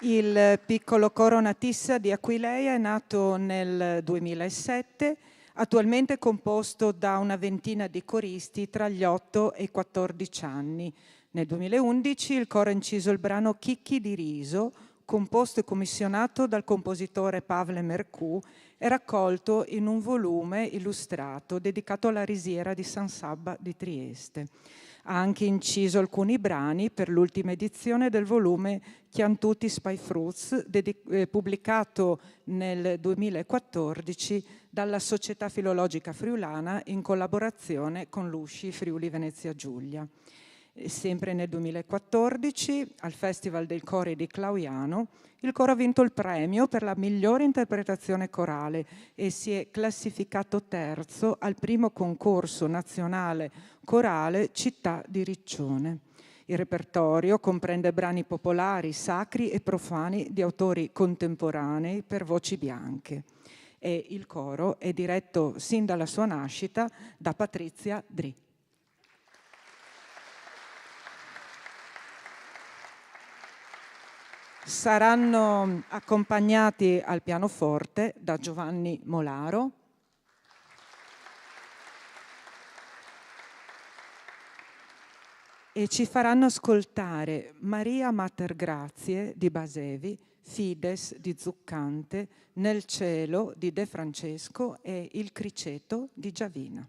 Il piccolo coro Natissa di Aquileia è nato nel 2007, attualmente composto da una ventina di coristi tra gli 8 e i 14 anni. Nel 2011 il coro ha inciso il brano Chicchi di riso, composto e commissionato dal compositore Pavle Mercou e raccolto in un volume illustrato dedicato alla risiera di San Sabba di Trieste. Ha anche inciso alcuni brani per l'ultima edizione del volume Chiantuti Spy Fruits, pubblicato nel 2014 dalla Società Filologica Friulana in collaborazione con l'USCI Friuli Venezia Giulia. Sempre nel 2014, al Festival dei Cori di Clauiano, il coro ha vinto il premio per la migliore interpretazione corale e si è classificato terzo al primo concorso nazionale corale Città di Riccione. Il repertorio comprende brani popolari, sacri e profani di autori contemporanei per voci bianche. E il coro è diretto sin dalla sua nascita da Patrizia Dri. Saranno accompagnati al pianoforte da Giovanni Molaro e ci faranno ascoltare Maria Mater Grazie di Basevi, Fides di Zuccante, Nel cielo di De Francesco e Il criceto di Giavina.